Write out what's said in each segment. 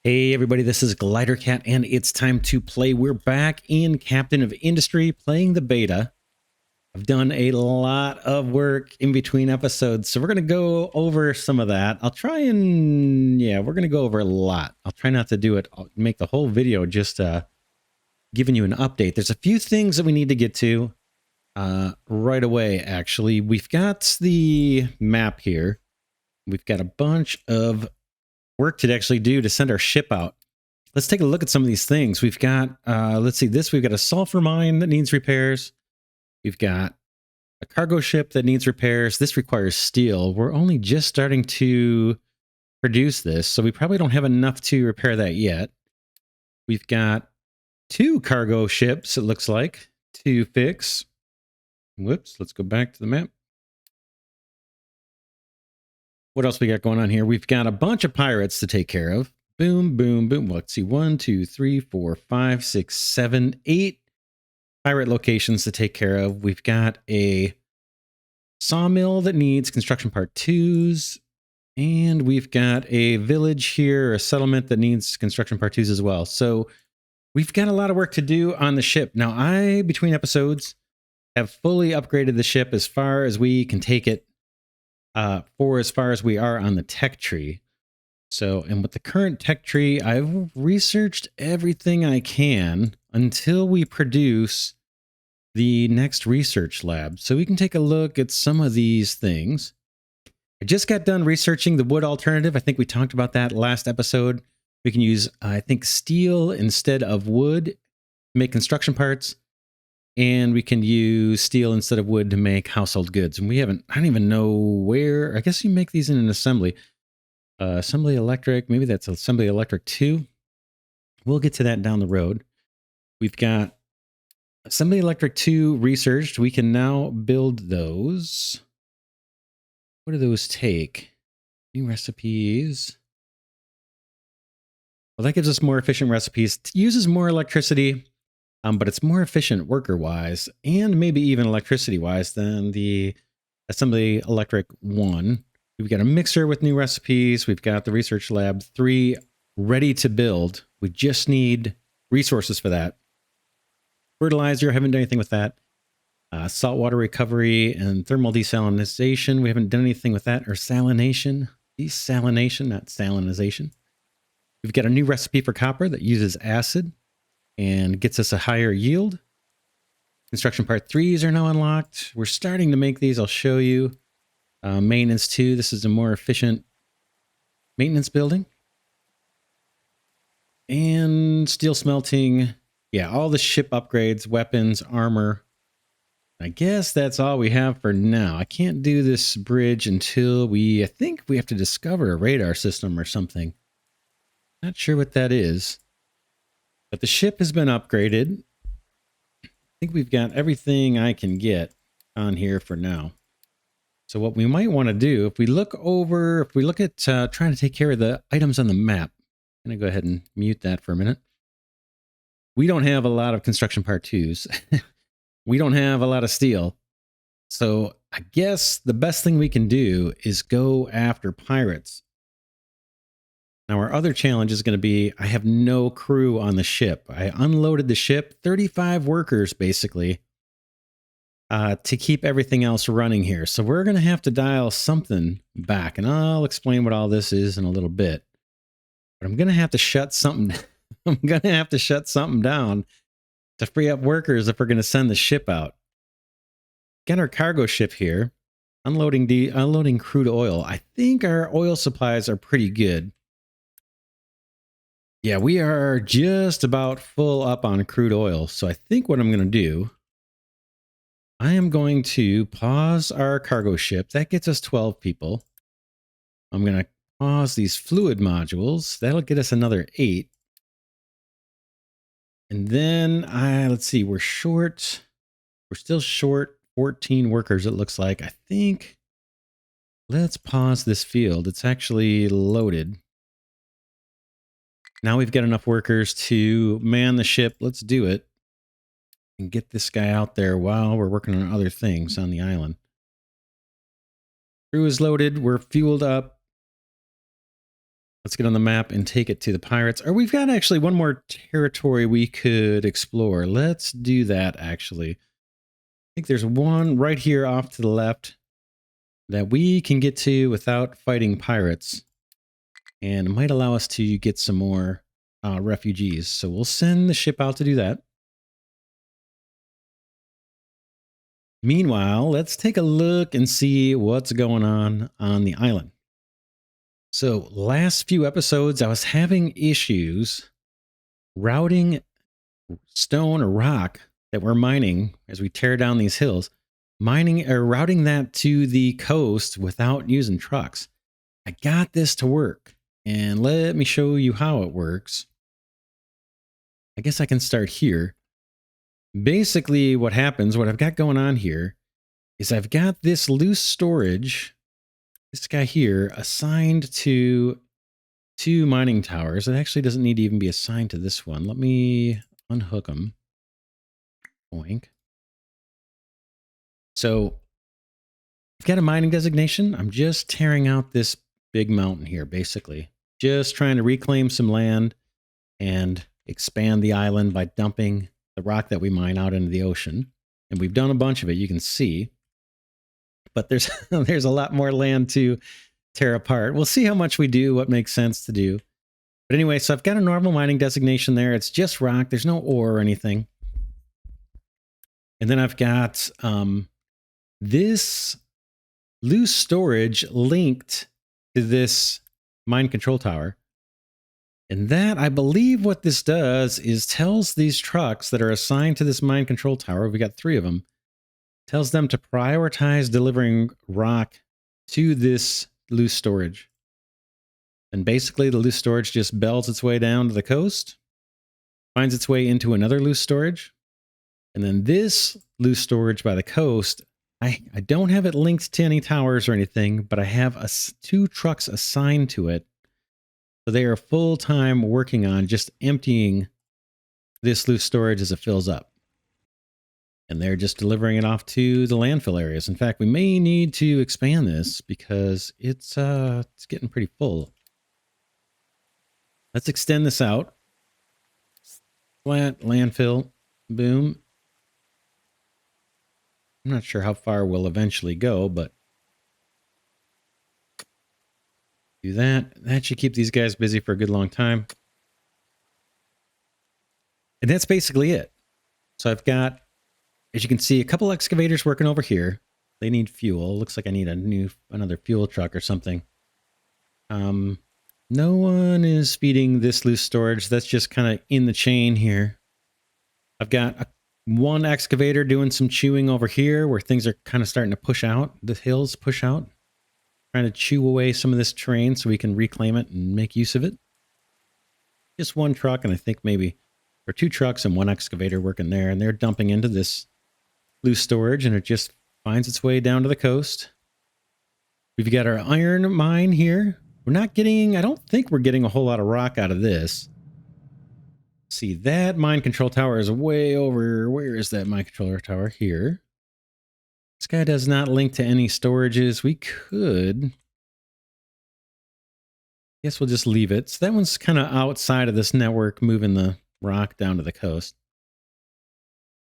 Hey everybody, this is Glidercat and it's time to play. We're back in Captain of Industry playing the beta. I've done a lot of work in between episodes, so we're going to go over some of that. I'll try and, we're going to go over a lot. I'll try not to do it, I'll make the whole video just giving you an update. There's a few things that we need to get to right away, actually. We've got the map here. We've got a bunch of work to actually do to send our ship out. Let's take a look at some of these things. We've got, let's see this. We've got a sulfur mine that needs repairs. We've got a cargo ship that needs repairs. This requires steel. We're only just starting to produce this, so we probably don't have enough to repair that yet. We've got 2 cargo ships, it looks like, to fix. Whoops, let's go back to the map. What else we got going on here? We've got a bunch of pirates to take care of. Boom, boom, boom. Let's see. 1, 2, 3, 4, 5, 6, 7, 8 pirate locations to take care of. We've got a sawmill that needs construction part 2s. And we've got a village here, a settlement that needs construction part 2s as well. So we've got a lot of work to do on the ship. Now, between episodes, have fully upgraded the ship as far as we can take it. For as far as we are on the tech tree. So, and with the current tech tree, I've researched everything I can until we produce the next research lab. So we can take a look at some of these things. I just got done researching the wood alternative. I think we talked about that last episode. We can use, I think, steel instead of wood to make construction parts. And we can use steel instead of wood to make household goods. And I don't even know where. I guess you make these in an assembly. Assembly electric, maybe that's assembly electric 2. We'll get to that down the road. We've got assembly electric 2 researched. We can now build those. What do those take? New recipes. Well, that gives us more efficient recipes. It uses more electricity. But it's more efficient worker-wise and maybe even electricity-wise than the Assembly Electric 1. We've got a mixer with new recipes. We've got the Research Lab 3 ready to build. We just need resources for that. Fertilizer, haven't done anything with that. Saltwater recovery and thermal desalinization. We haven't done anything with that. Or salination. Desalination, not salinization. We've got a new recipe for copper that uses acid and gets us a higher yield. Construction part 3s are now unlocked. We're starting to make these. I'll show you. Maintenance 2. This is a more efficient maintenance building. And steel smelting. Yeah, all the ship upgrades, weapons, armor. I guess that's all we have for now. I can't do this bridge until I think we have to discover a radar system or something. Not sure what that is. But the ship has been upgraded. I think we've got everything I can get on here for now. So what we might want to do, if we look at trying to take care of the items on the map, I'm going to go ahead and mute that for a minute. We don't have a lot of construction part 2s. We don't have a lot of steel. So I guess the best thing we can do is go after pirates. Now, our other challenge is going to be, I have no crew on the ship. I unloaded the ship, 35 workers, basically, to keep everything else running here. So we're going to have to dial something back, and I'll explain what all this is in a little bit. But I'm going to have to shut something down to free up workers if we're going to send the ship out. Got our cargo ship here, unloading crude oil. I think our oil supplies are pretty good. Yeah, we are just about full up on crude oil. So I think what I'm going to do, I am going to pause our cargo ship. That gets us 12 people. I'm going to pause these fluid modules. That'll get us another 8. And then let's see, we're still short 14 workers, it looks like. I think, let's pause this field. It's actually loaded. Now we've got enough workers to man the ship. Let's do it and get this guy out there while we're working on other things on the island. Crew is loaded. We're fueled up. Let's get on the map and take it to the pirates. Or we've got actually one more territory we could explore. Let's do that, actually. I think there's one right here off to the left that we can get to without fighting pirates. And it might allow us to get some more refugees. So we'll send the ship out to do that. Meanwhile, let's take a look and see what's going on the island. So last few episodes, I was having issues routing stone or rock that we're mining as we tear down these hills, routing that to the coast without using trucks. I got this to work, and let me show you how it works. I guess I can start here. Basically, what happens, what I've got going on here, is I've got this loose storage, this guy here, assigned to 2 mining towers. It actually doesn't need to even be assigned to this one. Let me unhook them. Boink. So I've got a mining designation. I'm just tearing out this big mountain here, basically. Just trying to reclaim some land and expand the island by dumping the rock that we mine out into the ocean. And we've done a bunch of it, you can see. But there's there's a lot more land to tear apart. We'll see how much we do, what makes sense to do. But anyway, so I've got a normal mining designation there. It's just rock. There's no ore or anything. And then I've got this loose storage linked to this mine control tower. And that, I believe what this does is tells these trucks that are assigned to this mine control tower, we got 3 of them, tells them to prioritize delivering rock to this loose storage. And basically the loose storage just bells its way down to the coast, finds its way into another loose storage. And then this loose storage by the coast, I don't have it linked to any towers or anything, but I have 2 trucks assigned to it. So they are full-time working on just emptying this loose storage as it fills up. And they're just delivering it off to the landfill areas. In fact, we may need to expand this because it's getting pretty full. Let's extend this out. Flat, landfill, boom. I'm not sure how far we'll eventually go, but do that. That should keep these guys busy for a good long time. And that's basically it. So I've got, as you can see, a couple excavators working over here. They need fuel. Looks like I need another fuel truck or something. No one is feeding this loose storage. That's just kind of in the chain here. I've got one excavator doing some chewing over here where things are kind of starting to push out. The hills push out. Trying to chew away some of this terrain so we can reclaim it and make use of it. Just one truck, and I think maybe, or 2 trucks and 1 excavator working there, and they're dumping into this loose storage, and it just finds its way down to the coast. We've got our iron mine here. We're not getting, I don't think we're getting a whole lot of rock out of this. See, that mine control tower is way over. Where is that mine controller tower? Here. This guy does not link to any storages. We could. Guess we'll just leave it. So that one's kind of outside of this network, moving the rock down to the coast.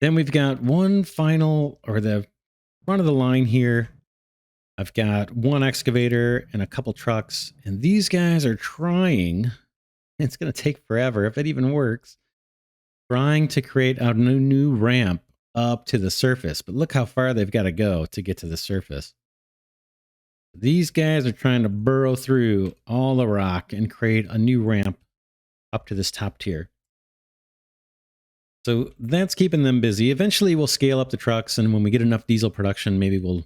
Then we've got one final, or the front of the line here. I've got 1 excavator and a couple trucks, and these guys are trying. It's going to take forever if it even works. Trying to create a new ramp up to the surface, but look how far they've got to go to get to the surface. These guys are trying to burrow through all the rock and create a new ramp up to this top tier. So that's keeping them busy. Eventually we'll scale up the trucks, and when we get enough diesel production, maybe we'll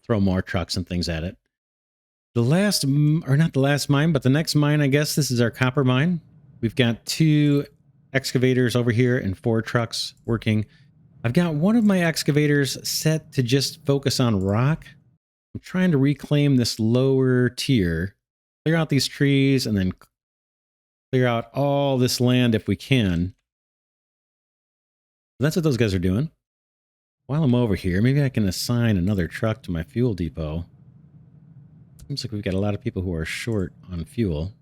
throw more trucks and things at it. The last, or not the last mine, but the next mine, I guess, this is our copper mine. We've got 2 excavators over here and 4 trucks working. I've got one of my excavators set to just focus on rock. I'm trying to reclaim this lower tier, clear out these trees, and then clear out all this land if we can. That's what those guys are doing. While I'm over here, maybe I can assign another truck to my fuel depot. Seems like we've got a lot of people who are short on fuel.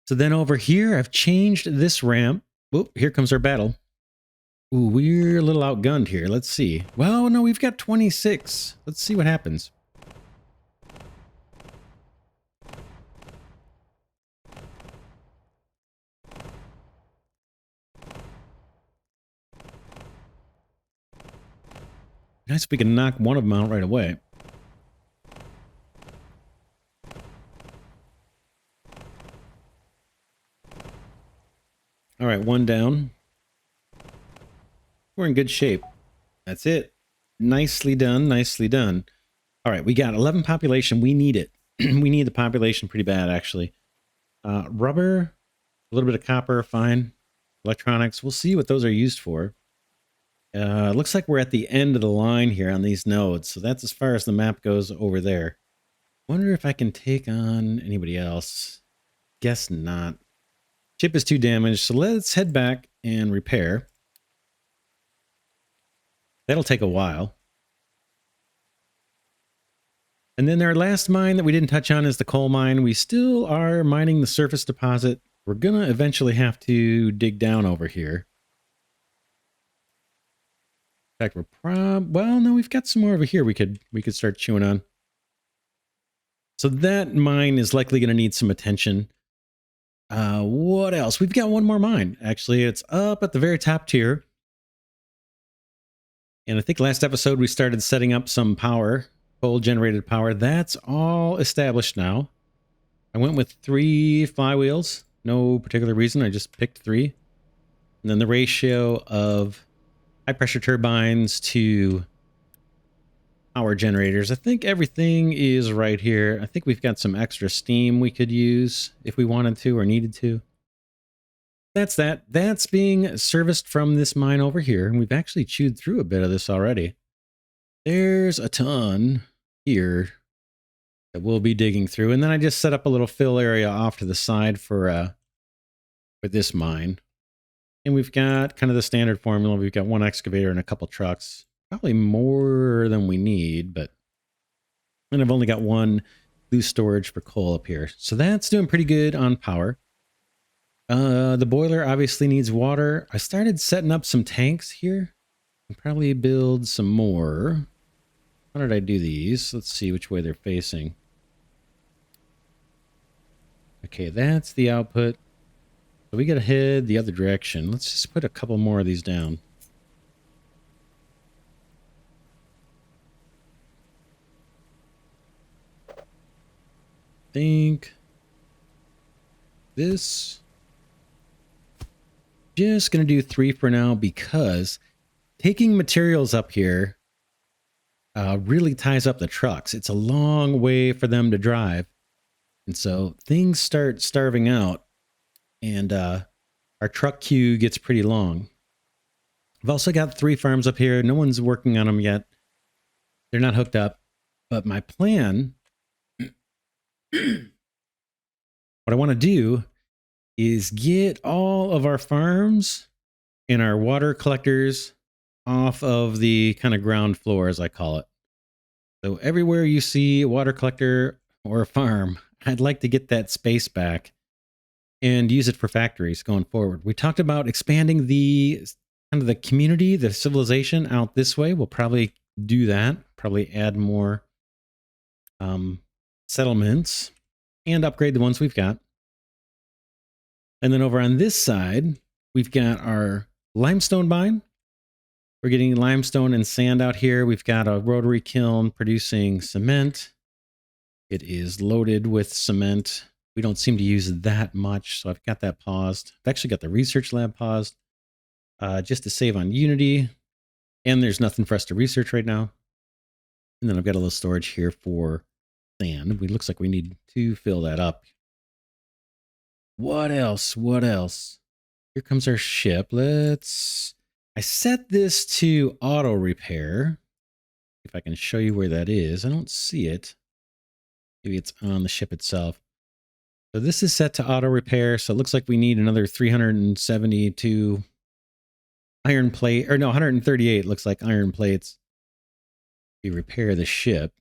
So then over here, I've changed this ramp. Whoop, here comes our battle. Ooh, we're a little outgunned here. Let's see. Well, no, we've got 26. Let's see what happens. Nice if we can knock one of them out right away. All right, one down. We're in good shape. That's it. Nicely done, nicely done. All right, we got 11 population. We need it. We need the population pretty bad, actually. Rubber, a little bit of copper, fine. Electronics, we'll see what those are used for. Looks like we're at the end of the line here on these nodes, so that's as far as the map goes over there. Wonder if I can take on anybody else. Guess not. Chip is too damaged, so let's head back and repair. That'll take a while. And then our last mine that we didn't touch on is the coal mine. We still are mining the surface deposit. We're gonna eventually have to dig down over here. In fact, well, no, we've got some more over here we could start chewing on. So that mine is likely going to need some attention. What else? We've got one more mine. Actually, it's up at the very top tier. And I think last episode we started setting up some power, coal-generated power. That's all established now. I went with 3 flywheels. No particular reason. I just picked 3. And then the ratio of high-pressure turbines to power generators. I think everything is right here. I think we've got some extra steam we could use if we wanted to or needed to. That's that. That's being serviced from this mine over here. And we've actually chewed through a bit of this already. There's a ton here that we'll be digging through. And then I just set up a little fill area off to the side for this mine. And we've got kind of the standard formula. We've got 1 excavator and a couple trucks. Probably more than we need, but and I've only got 1 loose storage for coal up here. So that's doing pretty good on power. The boiler obviously needs water. I started setting up some tanks here. I'll probably build some more. How did I do these? Let's see which way they're facing. Okay, that's the output. So we gotta head the other direction. Let's just put a couple more of these down. Think this. Just gonna do 3 for now because taking materials up here really ties up the trucks. It's a long way for them to drive, and so things start starving out, and our truck queue gets pretty long. I've also got 3 farms up here. No one's working on them yet. They're not hooked up, but my plan. What I want to do is get all of our farms and our water collectors off of the kind of ground floor, as I call it. So everywhere you see a water collector or a farm, I'd like to get that space back and use it for factories going forward. We talked about expanding the kind of the community, the civilization out this way. We'll probably do that, probably add more settlements and upgrade the ones we've got. And then over on this side, we've got our limestone mine. We're getting limestone and sand out here. We've got a rotary kiln producing cement. It is loaded with cement. We don't seem to use that much, so I've got that paused. I've actually got the research lab paused just to save on Unity. And there's nothing for us to research right now. And then I've got a little storage here for sand. It looks like we need to fill that up. What else? What else? Here comes our ship. I set this to auto repair. If I can show you where that is. I don't see it. Maybe it's on the ship itself. So this is set to auto repair. So it looks like we need another 372 iron plate, or no, 138 looks like iron plates. We repair the ship.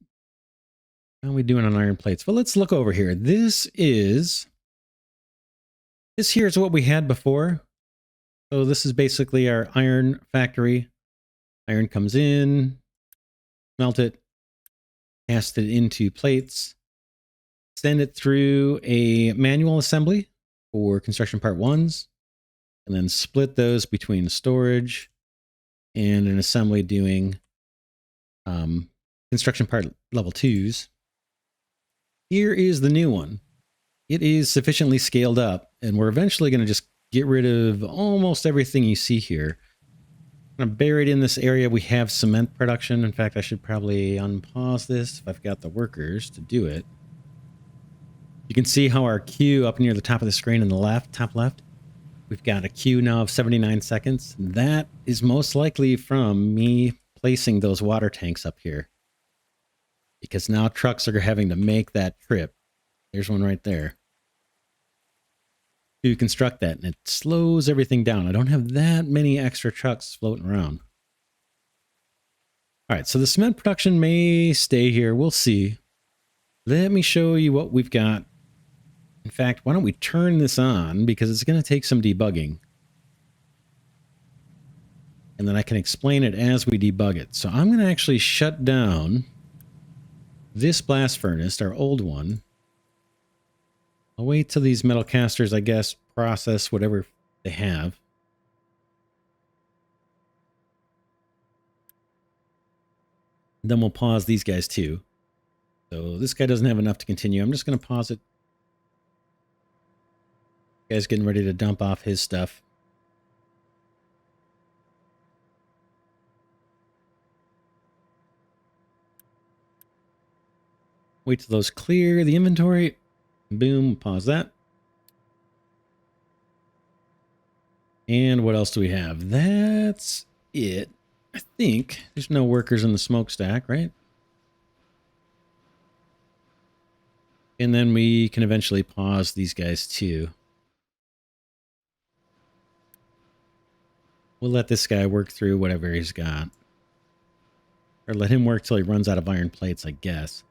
How are we doing on iron plates? Well, let's look over here. This is This here is what we had before. So this is basically our iron factory. Iron comes in, melt it, cast it into plates, send it through a manual assembly for construction part 1s, and then split those between storage and an assembly doing construction part level 2s. Here is the new one. It is sufficiently scaled up, and we're eventually going to just get rid of almost everything you see here. Buried in this area, we have cement production. In fact, I should probably unpause this if I've got the workers to do it. You can see how our queue up near the top of the screen in the left, top left, we've got a queue now of 79 seconds. That is most likely from me placing those water tanks up here, because now trucks are having to make that trip. There's one right there to construct that, and it slows everything down. I don't have that many extra trucks floating around. All right, so the cement production may stay here. We'll see. Let me show you what we've got. In fact, why don't we turn this on, because it's going to take some debugging. And then I can explain it as we debug it. So I'm going to actually shut down this blast furnace, our old one. I'll wait till these metal casters, I guess, process whatever they have. And then we'll pause these guys too. So this guy doesn't have enough to continue. I'm just going to pause it. Guy's getting ready to dump off his stuff. Wait till those clear the inventory. Boom, pause that. And what else do we have? That's it. I think there's no workers in the smokestack, right? And then we can eventually pause these guys too. We'll let this guy work through whatever he's got. Or let him work till he runs out of iron plates, I guess.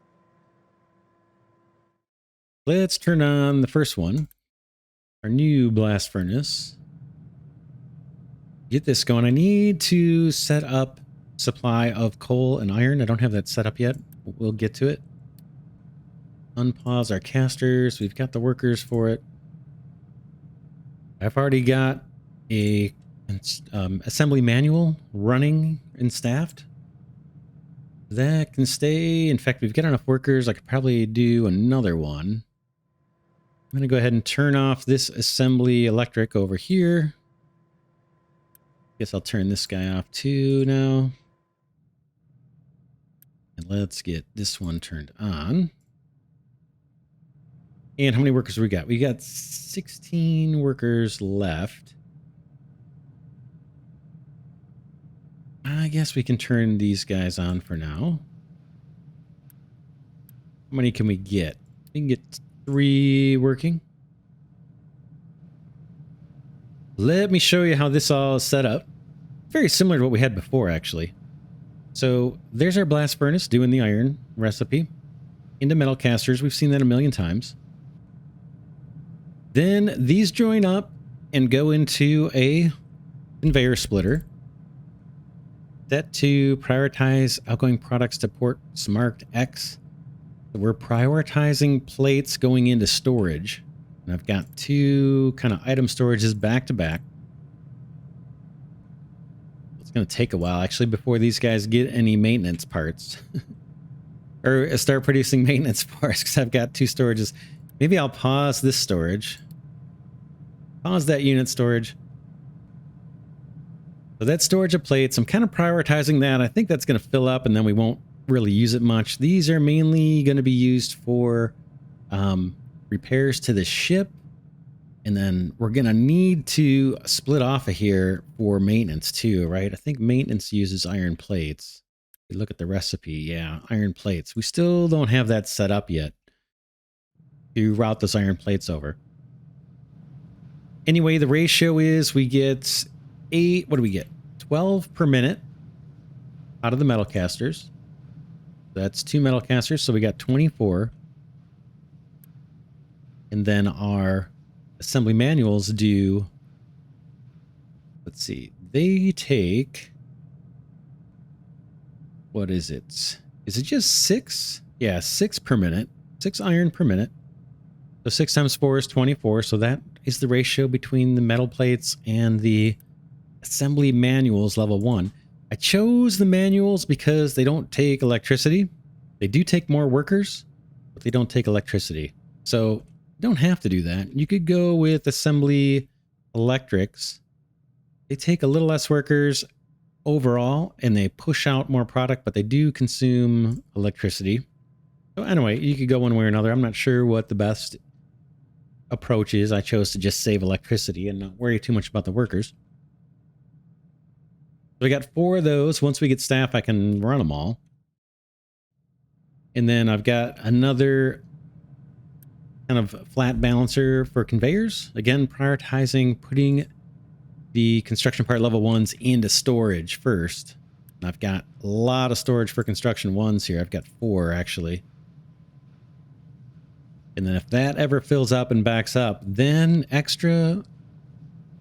Let's turn on the first one. Our new blast furnace. Get this going. I need to set up supply of coal and iron. I don't have that set up yet. We'll get to it. Unpause our casters. We've got the workers for it. I've already got a assembly manual running and staffed. That can stay. In fact, we've got enough workers. I could probably do another one. I'm going to go ahead and turn off this assembly electric over here. Guess I'll turn this guy off too now. And let's get this one turned on. And how many workers we got? We got 16 workers left. I guess we can turn these guys on for now. How many can we get? We can get 3 working. Let me show you how this all is set up. Very similar to what we had before, actually. So there's our blast furnace doing the iron recipe into metal casters. We've seen that a million times. Then these join up and go into a conveyor splitter. Set to prioritize outgoing products to ports marked X. So we're prioritizing plates going into storage. And I've got 2 kind of item storages back to back. It's going to take a while, actually, before these guys get any maintenance parts. Or start producing maintenance parts, because I've got 2 storages. Maybe I'll pause this storage. Pause that unit storage. So that storage of plates, I'm kind of prioritizing that. I think that's going to fill up, and then we won't really use it much. These are mainly going to be used for repairs to the ship. And then we're going to need to split off of here for maintenance too, right? I think maintenance uses iron plates. We look at the recipe. Yeah, iron plates. We still don't have that set up yet to route those iron plates over. Anyway, the ratio is we get 8, what do we get? 12 per minute out of the metal casters. That's 2 metal casters, so we got 24. And then our assembly manuals do, let's see, they take, what is it? Is it just 6? Yeah, 6 per minute. 6 iron per minute. So 6 times 4 is 24. So that is the ratio between the metal plates and the assembly manuals level 1. I chose the manuals because they don't take electricity. They do take more workers, but they don't take electricity. So you don't have to do that. You could go with assembly electrics. They take a little less workers overall, and they push out more product, but they do consume electricity. So anyway, you could go one way or another. I'm not sure what the best approach is. I chose to just save electricity and not worry too much about the workers. So we got 4 of those. Once we get staff, I can run them all. And then I've got another kind of flat balancer for conveyors. Again, prioritizing putting the construction part level 1s into storage first. And I've got a lot of storage for construction 1s here. I've got 4 actually. And then if that ever fills up and backs up, then extra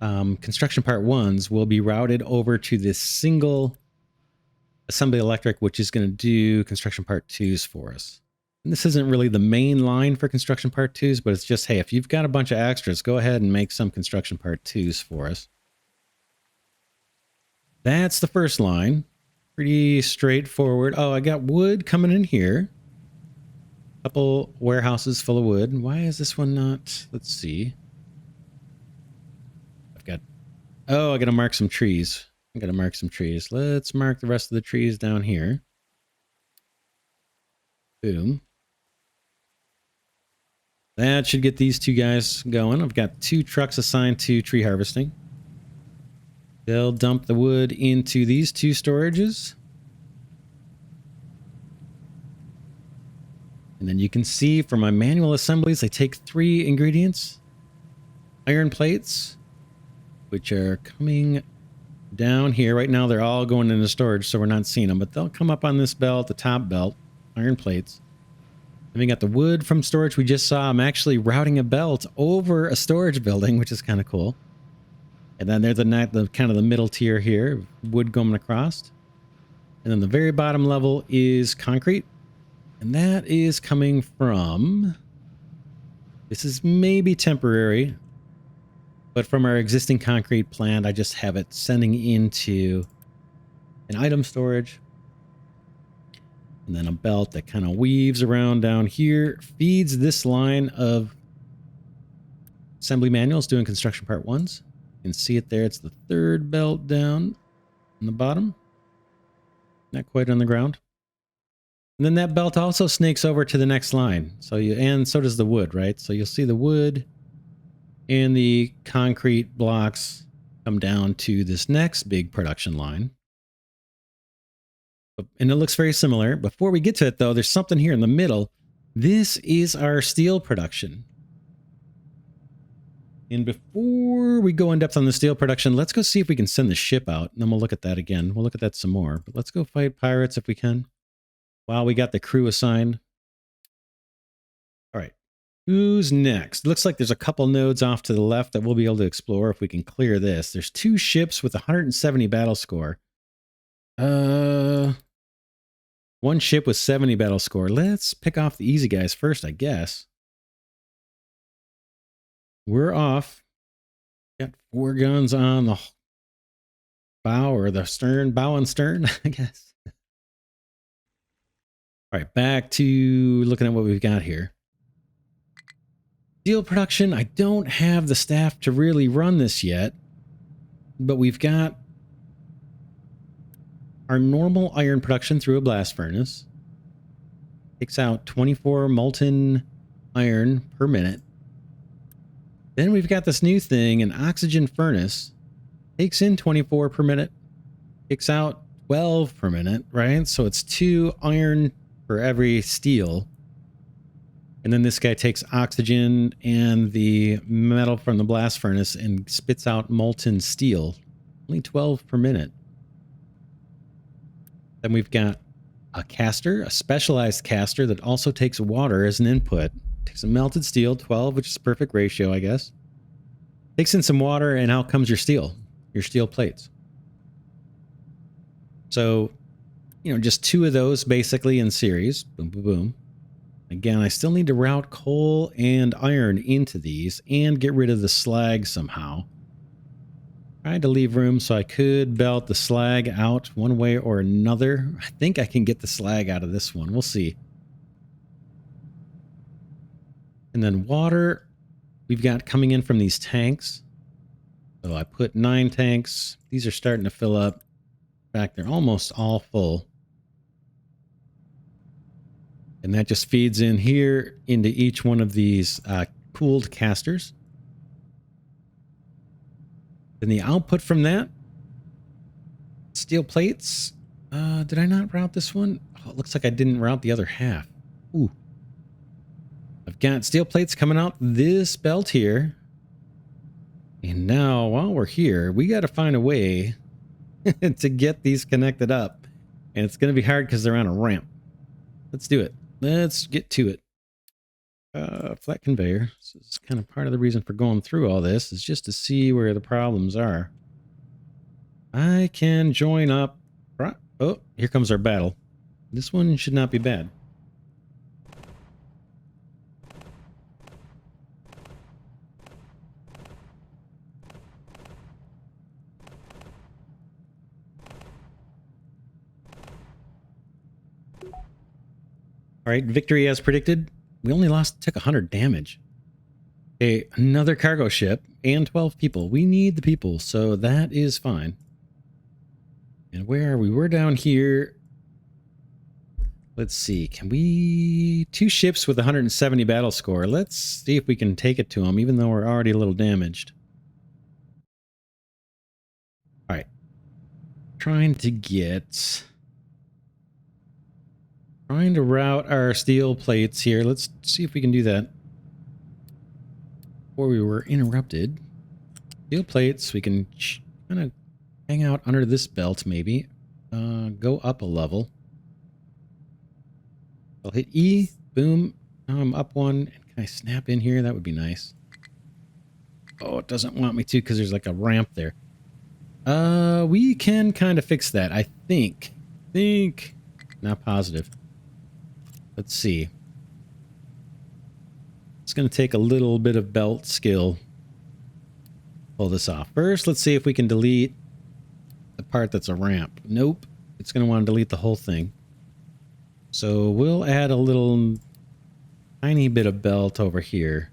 construction part 1s will be routed over to this single assembly electric, which is going to do construction part 2s for us. And this isn't really the main line for construction part 2s, but it's just, hey, if you've got a bunch of extras, go ahead and make some construction part 2s for us. That's the first line. Pretty straightforward. Oh, I got wood coming in here. Couple warehouses full of wood. Why is this one not? Let's see. I've got... Oh, I got to mark some trees. I got to mark some trees. Let's mark the rest of the trees down here. Boom. That should get these 2 guys going. I've got 2 trucks assigned to tree harvesting. They'll dump the wood into these 2 storages. And then you can see for my manual assemblies, I take 3 ingredients. Iron plates, which are coming down here. Right now, they're all going into storage, so we're not seeing them. But they'll come up on this belt, the top belt, iron plates. Then we got the wood from storage we just saw. I'm actually routing a belt over a storage building, which is kind of cool. And then there's the kind of the middle tier here, wood going across. And then the very bottom level is concrete. And that is coming from, this is maybe temporary, but from our existing concrete plant, I just have it sending into an item storage. And then a belt that kind of weaves around down here, feeds this line of assembly manuals doing construction part 1s. You can see it there. It's the 3rd belt down on the bottom. Not quite on the ground. And then that belt also snakes over to the next line. And so does the wood, right? So you'll see the wood and the concrete blocks come down to this next big production line. And it looks very similar. Before we get to it, though, there's something here in the middle. This is our steel production. And before we go in depth on the steel production, let's go see if we can send the ship out. And then we'll look at that again. We'll look at that some more. But let's go fight pirates if we can. Wow, we got the crew assigned. All right. Who's next? Looks like there's a couple nodes off to the left that we'll be able to explore if we can clear this. There's 2 ships with 170 battle score. 1 ship with 70 battle score. Let's pick off the easy guys first, I guess. We're off. Got 4 guns on the bow or the stern, bow and stern, I guess. All right, back to looking at what we've got here. Steel production, I don't have the staff to really run this yet, but we've got our normal iron production through a blast furnace. Takes out 24 molten iron per minute. Then we've got this new thing, an oxygen furnace. Takes in 24 per minute. Takes out 12 per minute, right? So it's 2 iron for every steel. And then this guy takes oxygen and the metal from the blast furnace and spits out molten steel. Only 12 per minute. Then we've got a caster, a specialized caster that also takes water as an input. Takes a melted steel, 12, which is perfect ratio, I guess. Takes in some water, and out comes your steel plates. So, you know, just 2 of those basically in series. Boom, boom, boom. Again, I still need to route coal and iron into these and get rid of the slag somehow. Tried to leave room so I could belt the slag out one way or another. I think I can get the slag out of this one. We'll see. And then water we've got coming in from these tanks. So I put 9 tanks. These are starting to fill up. In fact, they're almost all full. And that just feeds in here into each one of these cooled casters. Then the output from that, steel plates. Did I not route this one? Oh, it looks like I didn't route the other half. Ooh. I've got steel plates coming out this belt here. And now, while we're here, we got to find a way to get these connected up. And it's going to be hard because they're on a ramp. Let's do it. Let's get to it. Flat conveyor. This is kind of part of the reason for going through all this, is just to see where the problems are. I can join up. Oh, here comes our battle. This one should not be bad. All right, victory as predicted. We only took 100 damage. Okay, another cargo ship and 12 people. We need the people, so that is fine. And where are we? We're down here. Let's see. Can we... 2 ships with 170 battle score. Let's see if we can take it to them, even though we're already a little damaged. All right. Trying to route our steel plates here. Let's see if we can do that. Before we were interrupted. Steel plates, we can kind of hang out under this belt maybe. Go up a level. I'll hit E. Boom. Now I'm up 1. Can I snap in here? That would be nice. Oh, it doesn't want me to because there's like a ramp there. We can kind of fix that, I think. Not positive. Let's see. It's going to take a little bit of belt skill to pull this off. First, let's see if we can delete the part that's a ramp. Nope. It's going to want to delete the whole thing. So we'll add a little tiny bit of belt over here.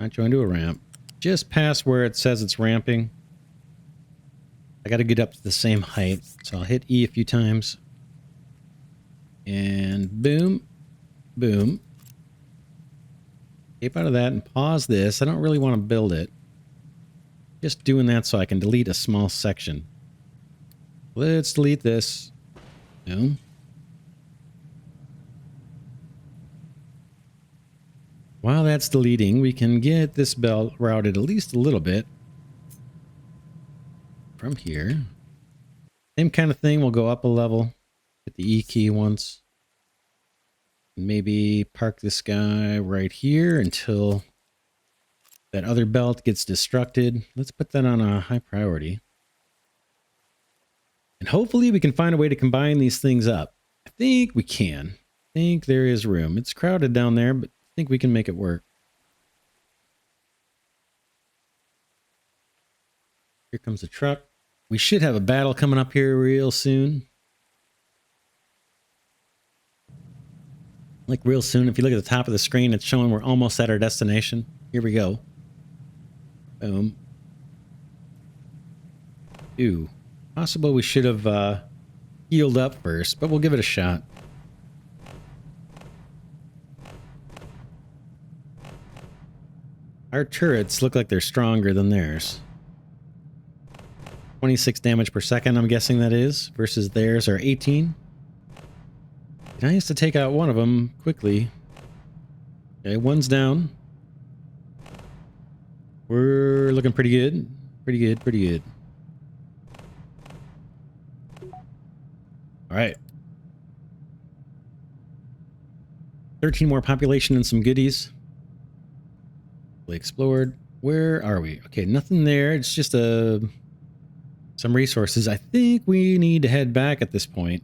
Not joined to a ramp. Just past where it says it's ramping. I got to get up to the same height. So I'll hit E a few times. And boom. Boom. Escape out of that and pause this. I don't really want to build it. Just doing that so I can delete a small section. Let's delete this. Boom. While that's deleting, we can get this belt routed at least a little bit. From here. Same kind of thing. We'll go up a level. Hit the E key once. Maybe park this guy right here until that other belt gets destructed. Let's put that on a high priority. And hopefully we can find a way to combine these things up. I think we can. I think there is room. It's crowded down there, but I think we can make it work. Here comes the truck. We should have a battle coming up here real soon. Like real soon. If you look at the top of the screen, it's showing we're almost at our destination. Here we go. Boom. Ooh. Possible we should have healed up first, but we'll give it a shot. Our turrets look like they're stronger than theirs. 26 damage per second, I'm guessing that is, versus theirs are 18. Nice to take out one of them quickly. Okay, one's down. We're looking pretty good. Pretty good, pretty good. All right. 13 more population and some goodies. Explored. Where are we? Okay, nothing there. It's just some resources. I think we need to head back at this point.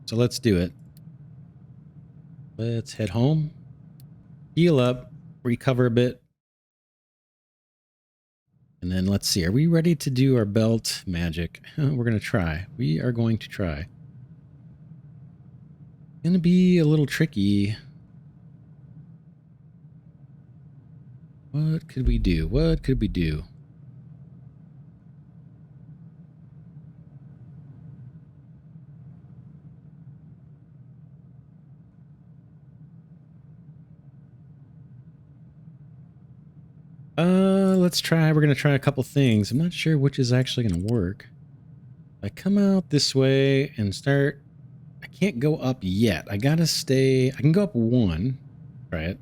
So let's do it. Let's head home. Heal up. Recover a bit. And then let's see. Are we ready to do our belt magic? We're going to try. We are going to try. Going to be a little tricky. What could we do? What could we do? Let's try. We're going to try a couple things. I'm not sure which is actually going to work. I come out this way and start. I can't go up yet. I got to stay. I can go up one. Try it.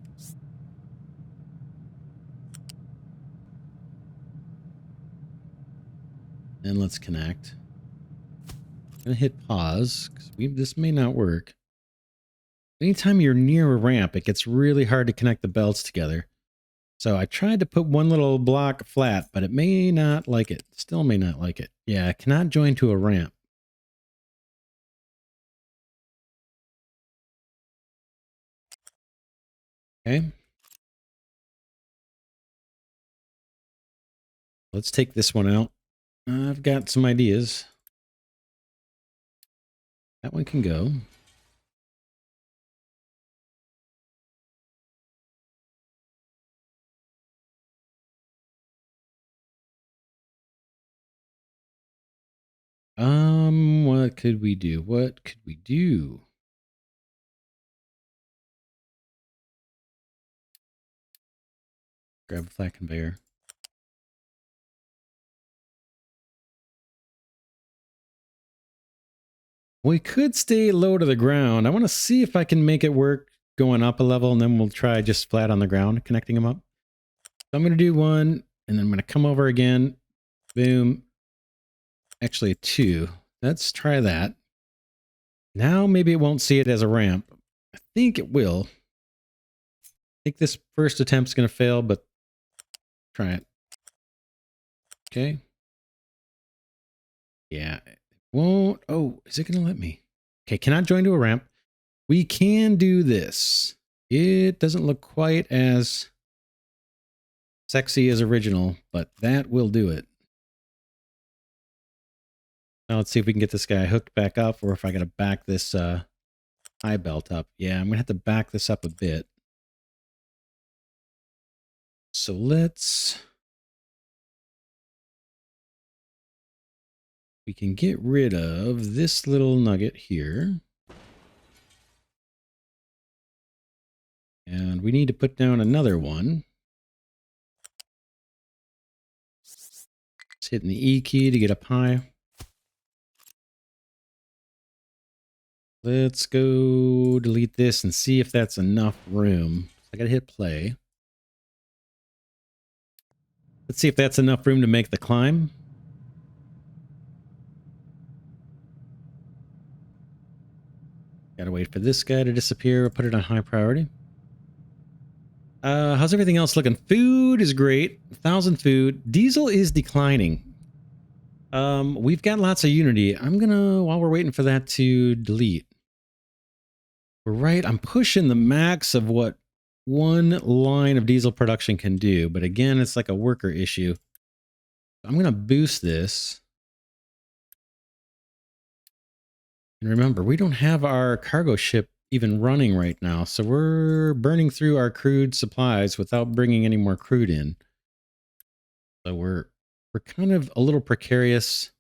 And let's connect. I'm going to hit pause because this may not work. Anytime you're near a ramp, it gets really hard to connect the belts together. So I tried to put one little block flat, but it may not like it. Still may not like it. Yeah, I cannot join to a ramp. Okay. Let's take this one out. I've got some ideas. That one can go. What could we do? What could we do? Grab a flat conveyor. We could stay low to the ground. I want to see if I can make it work going up a level, and then we'll try just flat on the ground, connecting them up. So I'm going to do one, and then I'm going to come over again. Boom. Actually, two. Let's try that. Now maybe it won't see it as a ramp. I think it will. I think this first attempt's going to fail, but try it. Okay. Yeah. It won't. Oh, is it going to let me? Okay, cannot join to a ramp. We can do this. It doesn't look quite as sexy as original, but that will do it. Now let's see if we can get this guy hooked back up, or if I got to back this high belt up. Yeah, I'm going to have to back this up a bit. So we can get rid of this little nugget here. And we need to put down another one. Just hitting the E key to get up high. Let's go delete this and see if that's enough room. I gotta hit play. Let's see if that's enough room to make the climb. Gotta wait for this guy to disappear. We'll put it on high priority. How's everything else looking? Food is great. 1,000 food. Diesel is declining. We've got lots of Unity. I'm gonna, while we're waiting for that to delete. We're right. I'm pushing the max of what one line of diesel production can do. But again, it's like a worker issue. I'm going to boost this. And remember, we don't have our cargo ship even running right now. So we're burning through our crude supplies without bringing any more crude in. So we're kind of a little precarious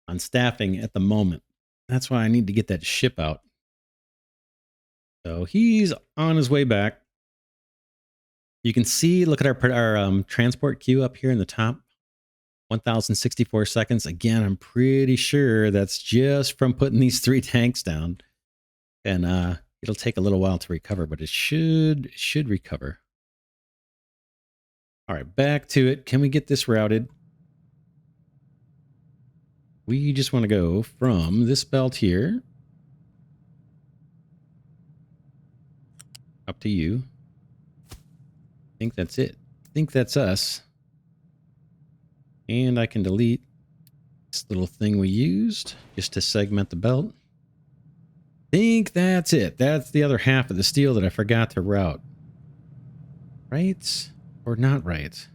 on staffing at the moment. That's why I need to get that ship out. So he's on his way back. You can see, look at our transport queue up here in the top. 1,064 seconds. Again, I'm pretty sure that's just from putting these 3 tanks down. And it'll take a little while to recover, but it should recover. All right, back to it. Can we get this routed? We just want to go from this belt here up to you. think that's it. I think that's us. And I can delete this little thing we used just to segment the belt. Think that's it. That's the other half of the steel that I forgot to route. Right? Or not right?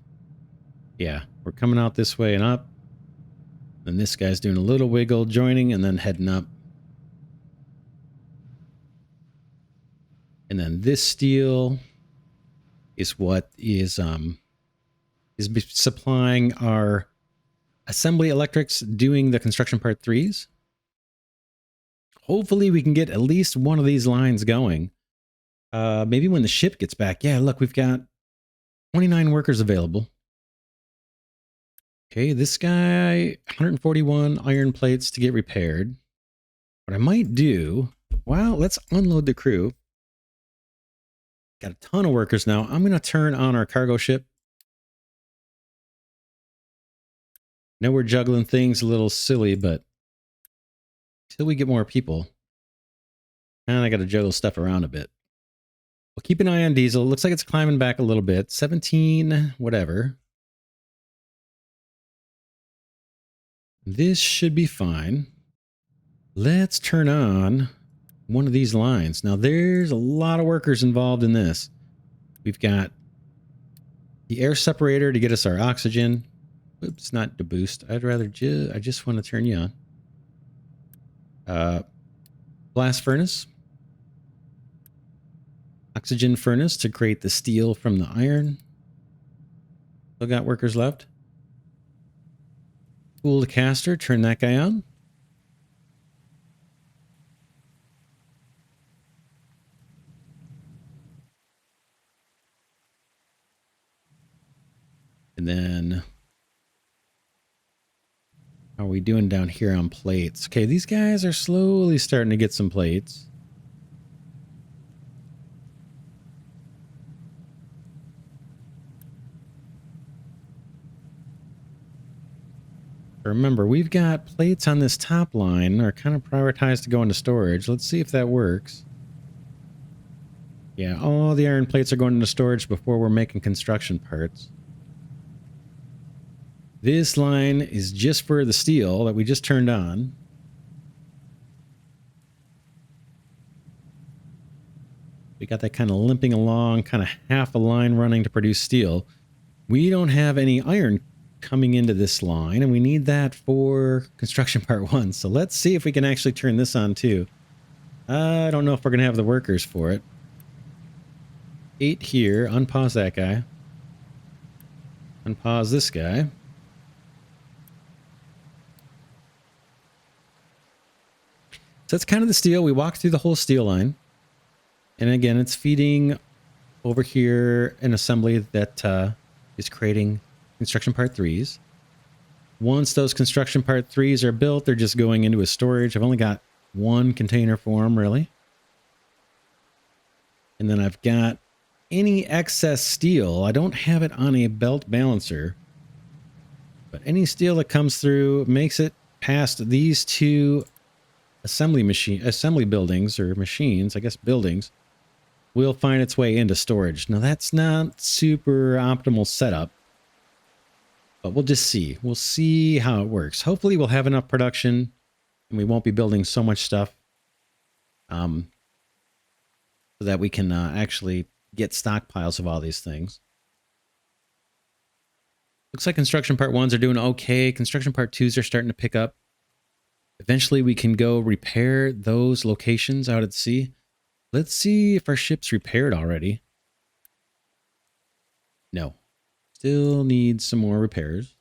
Yeah, we're coming out this way and up. Then this guy's doing a little wiggle, joining, and then heading up. And then this steel is what is supplying our assembly electrics doing the construction part 3s. Hopefully we can get at least one of these lines going. Maybe when the ship gets back. Yeah, look, we've got 29 workers available. Okay, this guy, 141 iron plates to get repaired. What I might do, well, let's unload the crew. Got a ton of workers now. I'm going to turn on our cargo ship. Know we're juggling things a little silly, but until we get more people, and I got to juggle stuff around a bit. We'll keep an eye on diesel. Looks like it's climbing back a little bit. 17, whatever. This should be fine. Let's turn on one of these lines. Now, there's a lot of workers involved in this. We've got the air separator to get us our oxygen. Oops, not to boost. I'd rather I just want to turn you on. Blast furnace. Oxygen furnace to create the steel from the iron. Still got workers left. Cool the caster. Turn that guy on. And then how are we doing down here on plates? Okay, these guys are slowly starting to get some plates. Remember, we've got plates on this top line are kind of prioritized to go into storage. Let's see if that works. Yeah, all the iron plates are going into storage before we're making construction parts. This line is just for the steel that we just turned on. We got that kind of limping along, kind of half a line running to produce steel. We don't have any iron coming into this line, and we need that for construction part 1. So let's see if we can actually turn this on too. I don't know if we're going to have the workers for it. 8 here. Unpause that guy. Unpause this guy. So that's kind of the steel. We walked through the whole steel line. And again, it's feeding over here an assembly that is creating construction part 3s. Once those construction part 3s are built, they're just going into a storage. I've only got one container for them, really. And then I've got any excess steel. I don't have it on a belt balancer. But any steel that comes through makes it past these two assembly buildings, or machines, I guess buildings, will find its way into storage. Now that's not super optimal setup, but we'll just see. We'll see how it works. Hopefully we'll have enough production and we won't be building so much stuff so that we can actually get stockpiles of all these things. Looks like construction part 1s are doing okay. Construction part 2s are starting to pick up. Eventually we can go repair those locations out at sea. Let's see if our ship's repaired already. No. Still needs some more repairs.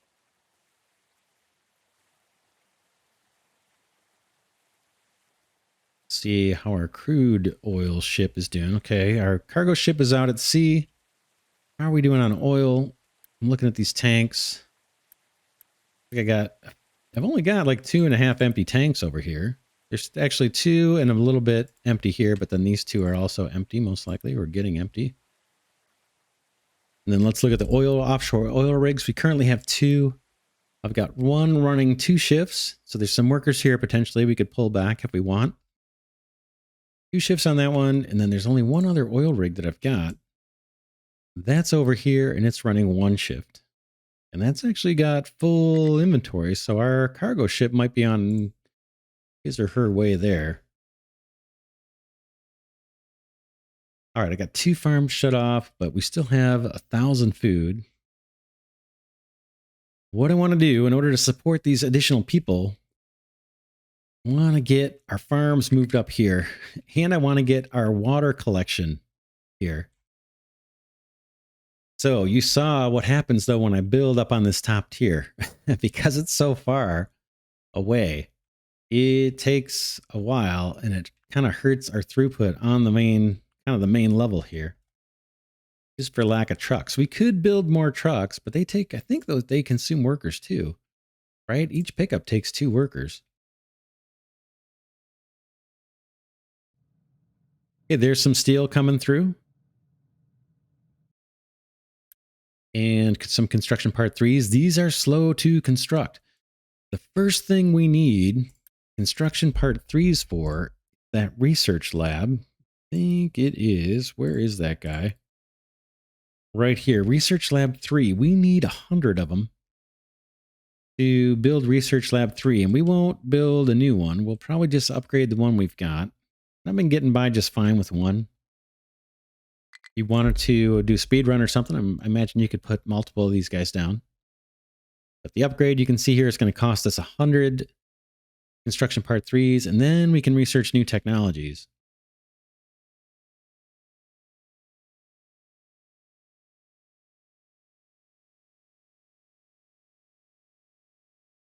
Let's see how our crude oil ship is doing. Okay, our cargo ship is out at sea. How are we doing on oil? I'm looking at these tanks. I've only got like 2.5 empty tanks over here. There's actually 2 and a little bit empty here, but then these 2 are also empty, most likely, or getting empty. And then let's look at the offshore oil rigs. We currently have 2. I've got 1 running 2 shifts. So there's some workers here potentially we could pull back if we want. 2 shifts on that one. And then there's only 1 other oil rig that I've got. That's over here, and it's running one shift. And that's actually got full inventory, so our cargo ship might be on his or her way there. All right, I got 2 farms shut off, but we still have 1,000 food. What I want to do in order to support these additional people, I want to get our farms moved up here, and I want to get our water collection here. So you saw what happens though when I build up on this top tier. Because it's so far away, it takes a while and it kind of hurts our throughput on the main, kind of the main level here. Just for lack of trucks. We could build more trucks, but they take, I think those, they consume workers too, right? Each pickup takes 2 workers. Okay, there's some steel coming through. And some construction part 3s. These are slow to construct. The first thing we need construction part 3s for, that research lab. I think it is, where is that guy? Right here, research lab 3. We need 100 of them to build research lab 3, and we won't build a new one. We'll probably just upgrade the one we've got. I've been getting by just fine with one. If you wanted to do speed run or something, I imagine you could put multiple of these guys down. But the upgrade you can see here is going to cost us 100 construction part 3s, and then we can research new technologies.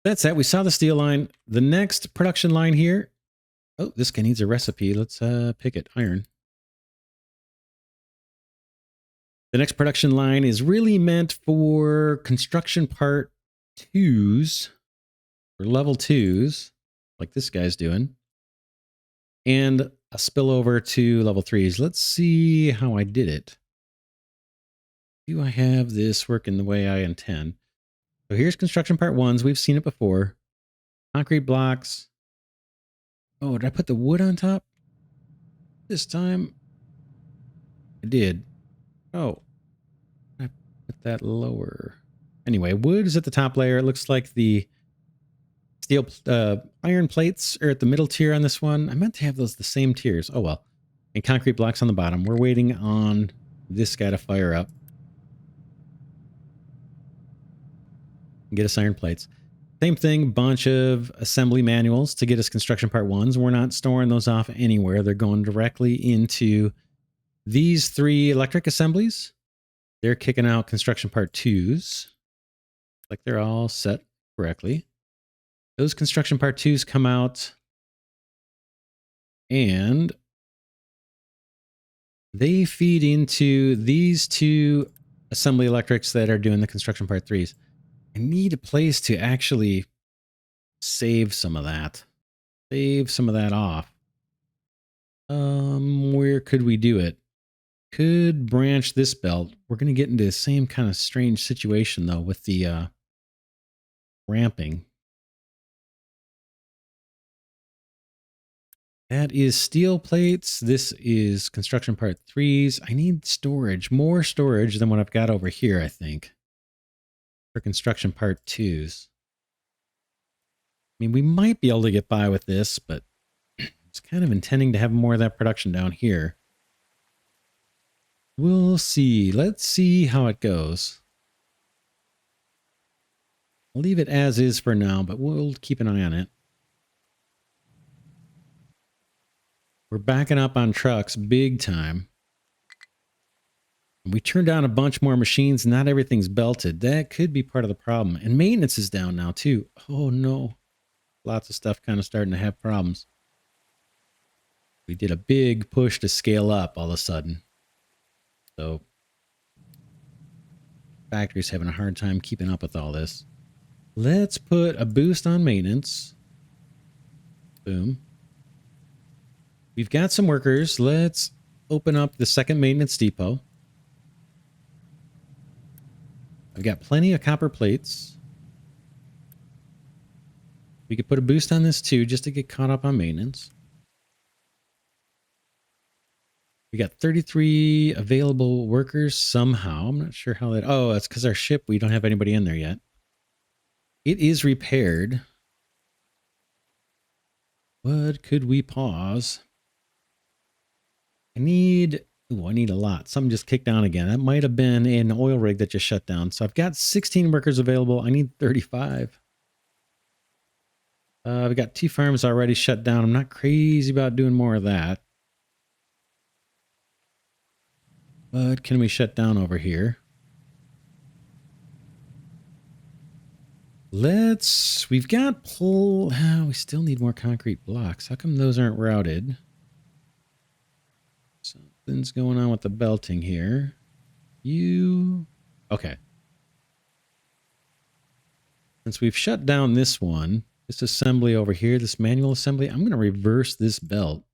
That's it. We saw the steel line. The next production line here. Oh, this guy needs a recipe. Let's pick it. Iron. The next production line is really meant for construction part 2s, or level 2s, like this guy's doing, and a spillover to level 3s. Let's see how I did it. Do I have this working the way I intend? So here's construction part 1s. We've seen it before. Concrete blocks. Oh, did I put the wood on top? This time I did. Oh, I put that lower. Anyway, wood is at the top layer. It looks like the steel, iron plates are at the middle tier on this one. I meant to have those the same tiers. Oh well. And concrete blocks on the bottom. We're waiting on this guy to fire up. Get us iron plates. Same thing, bunch of assembly manuals to get us construction part 1s. We're not storing those off anywhere. They're going directly into these 3 electric assemblies. They're kicking out construction part 2s. Like they're all set correctly. Those construction part 2s come out and they feed into these 2 assembly electrics that are doing the construction part 3s. I need a place to actually save some of that. Save some of that off. Where could we do it? Could branch this belt. We're going to get into the same kind of strange situation though with the ramping. That is steel plates. This is construction part 3s. I need storage, more storage than what I've got over here, I think, for construction part 2s. I mean, we might be able to get by with this, but I was kind of intending to have more of that production down here. We'll see. Let's see how it goes. I'll leave it as is for now, but we'll keep an eye on it. We're backing up on trucks big time. We turned down a bunch more machines. Not everything's belted. That could be part of the problem. And maintenance is down now too. Oh no. Lots of stuff kind of starting to have problems. We did a big push to scale up all of a sudden. So factory's having a hard time keeping up with all this. Let's put a boost on maintenance. Boom. We've got some workers. Let's open up the second maintenance depot. I've got plenty of copper plates. We could put a boost on this too, just to get caught up on maintenance. We got 33 available workers somehow. I'm not sure how that... Oh, that's because our ship, we don't have anybody in there yet. It is repaired. What could we pause? I need a lot. Something just kicked down again. That might have been an oil rig that just shut down. So I've got 16 workers available. I need 35. We've got 2 farms already shut down. I'm not crazy about doing more of that. What can we shut down over here? We've got we still need more concrete blocks. How come those aren't routed? Something's going on with the belting here. Okay. Since we've shut down this one, this assembly over here, this manual assembly, I'm going to reverse this belt.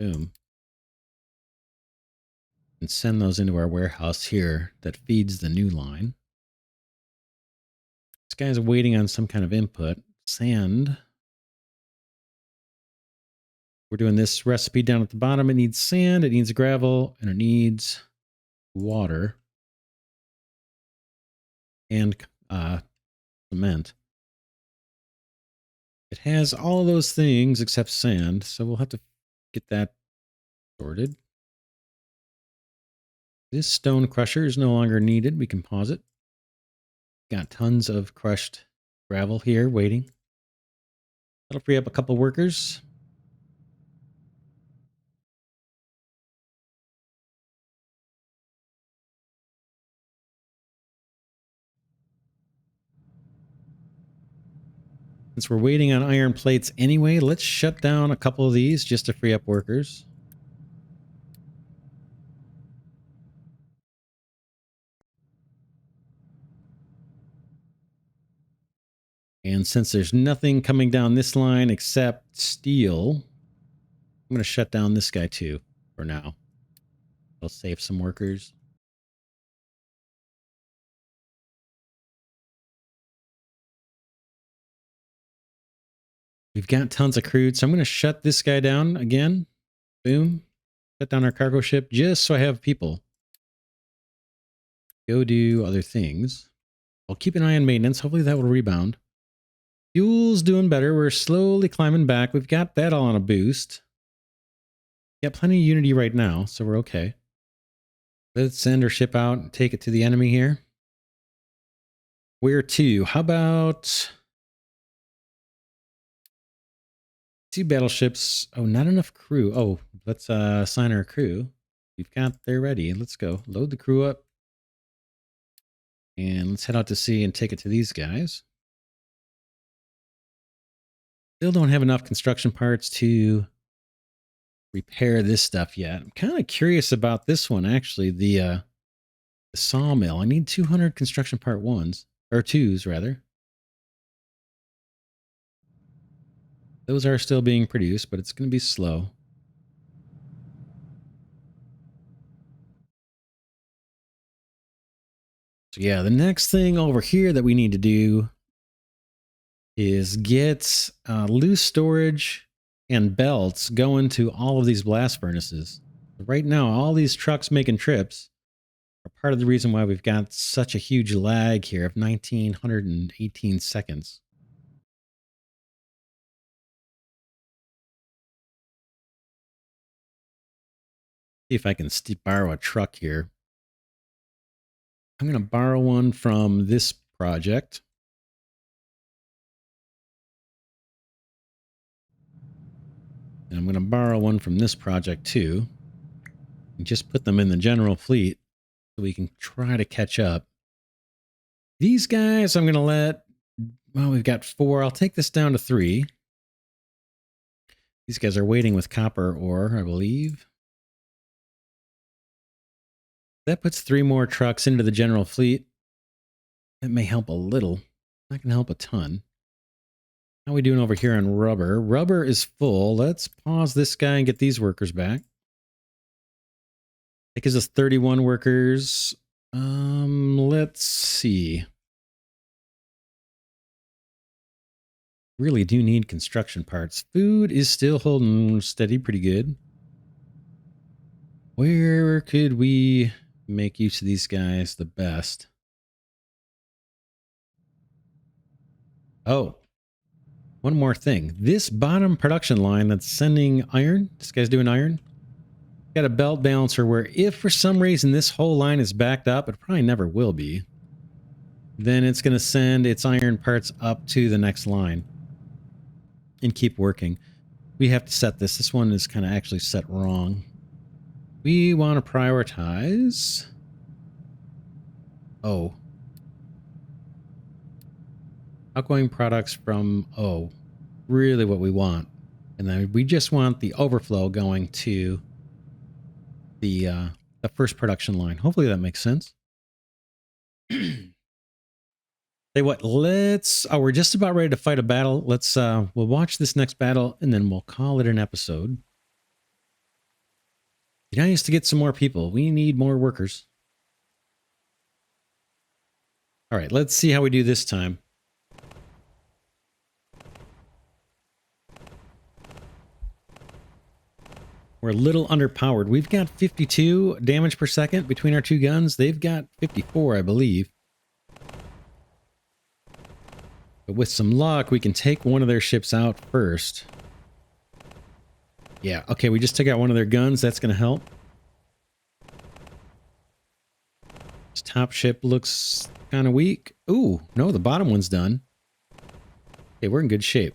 Boom. And send those into our warehouse here that feeds the new line. This guy's waiting on some kind of input. Sand. We're doing this recipe down at the bottom. It needs sand, it needs gravel, and it needs water and cement. It has all those things except sand, so we'll have to get that sorted. This stone crusher is no longer needed. We can pause it. Got tons of crushed gravel here waiting. That'll free up a couple workers. Since we're waiting on iron plates anyway, let's shut down a couple of these just to free up workers. And since there's nothing coming down this line except steel, I'm going to shut down this guy too for now. I'll save some workers. We've got tons of crude, so I'm going to shut this guy down again. Boom. Shut down our cargo ship just so I have people. Go do other things. I'll keep an eye on maintenance. Hopefully that will rebound. Fuel's doing better. We're slowly climbing back. We've got that all on a boost. Got plenty of unity right now, so we're okay. Let's send our ship out and take it to the enemy here. Where to? How about 2 battleships? Oh, not enough crew. Oh, let's assign our crew. We've got there ready. Let's go. Load the crew up. And let's head out to sea and take it to these guys. Still don't have enough construction parts to repair this stuff yet. I'm kind of curious about this one, actually. The sawmill. I need 200 construction part 1s. Or 2s, rather. Those are still being produced, but it's going to be slow. So yeah, the next thing over here that we need to do is get loose storage and belts going to all of these blast furnaces. Right now, all these trucks making trips are part of the reason why we've got such a huge lag here of 1918 seconds. See if I can borrow a truck here. I'm going to borrow one from this project. And I'm going to borrow one from this project too. And just put them in the general fleet so we can try to catch up. These guys I'm going to let... Well, we've got 4. I'll take this down to 3. These guys are waiting with copper ore, I believe. That puts 3 more trucks into the general fleet. That may help a little. Not going to help a ton. How are we doing over here on rubber? Rubber is full. Let's pause this guy and get these workers back. That gives us 31 workers. Let's see. Really do need construction parts. Food is still holding steady pretty good. Where could we make use of these guys the best? Oh, one more thing. This bottom production line that's sending iron, this guy's doing iron, got a belt balancer where if for some reason this whole line is backed up, it probably never will be, then it's going to send its iron parts up to the next line and keep working. We have to set this. This one is kind of actually set wrong. We want to prioritize... Oh. Outgoing products from O. Really what we want. And then we just want the overflow going to the first production line. Hopefully that makes sense. Say what, let's... Oh, we're just about ready to fight a battle. Let's, we'll watch this next battle and then we'll call it an episode. The idea is to get some more people. We need more workers. All right, let's see how we do this time. We're a little underpowered. We've got 52 damage per second between our two guns. They've got 54, I believe. But with some luck, we can take one of their ships out first. Yeah, okay, we just took out one of their guns. That's going to help. This top ship looks kind of weak. Ooh, no, the bottom one's done. Okay, we're in good shape.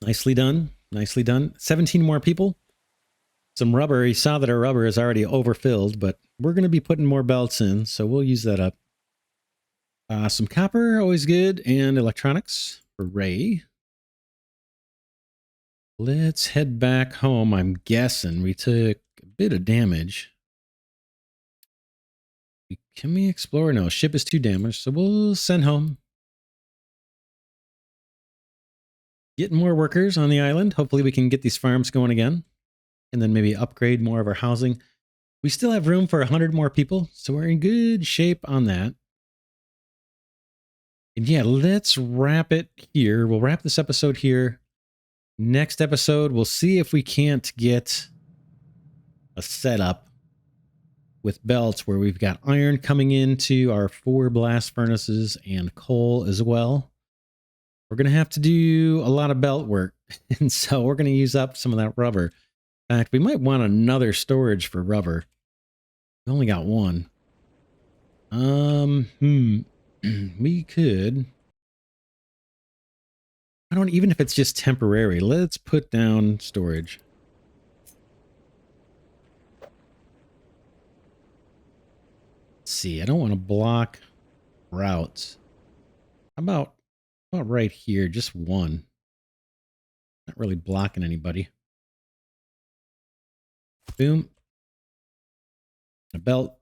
Nicely done. Nicely done. 17 more people. Some rubber. You saw that our rubber is already overfilled, but we're going to be putting more belts in, so we'll use that up. Some copper, always good, and electronics for Ray. Let's head back home. I'm guessing we took a bit of damage. Can we explore? No, ship is too damaged, so we'll send home. Getting more workers on the island. Hopefully we can get these farms going again. And then maybe upgrade more of our housing. We still have room for 100 more people, so we're in good shape on that. And yeah, let's wrap it here. We'll wrap this episode here. Next episode, we'll see if we can't get a setup with belts where we've got iron coming into our 4 blast furnaces and coal as well. We're going to have to do a lot of belt work, and so we're going to use up some of that rubber. In fact, we might want another storage for rubber. We only got one. We could... I don't... Even if it's just temporary, let's put down storage. Let's see, I don't want to block routes. How about right here, just one. Not really blocking anybody. Boom. A belt.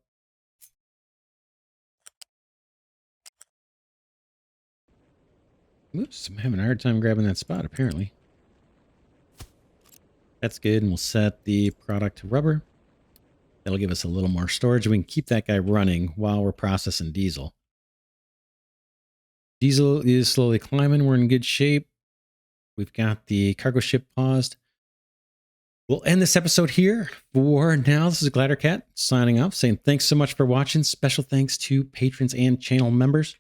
Oops, I'm having a hard time grabbing that spot, apparently. That's good, and we'll set the product to rubber. That'll give us a little more storage. We can keep that guy running while we're processing diesel. Diesel is slowly climbing. We're in good shape. We've got the cargo ship paused. We'll end this episode here. For now, this is Glidercat signing off, saying thanks so much for watching. Special thanks to patrons and channel members.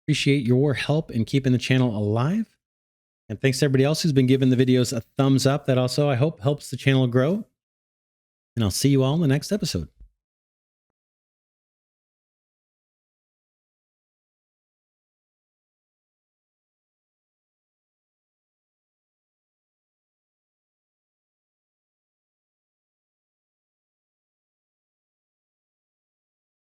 Appreciate your help in keeping the channel alive. And thanks to everybody else who's been giving the videos a thumbs up. That also, I hope, helps the channel grow. And I'll see you all in the next episode.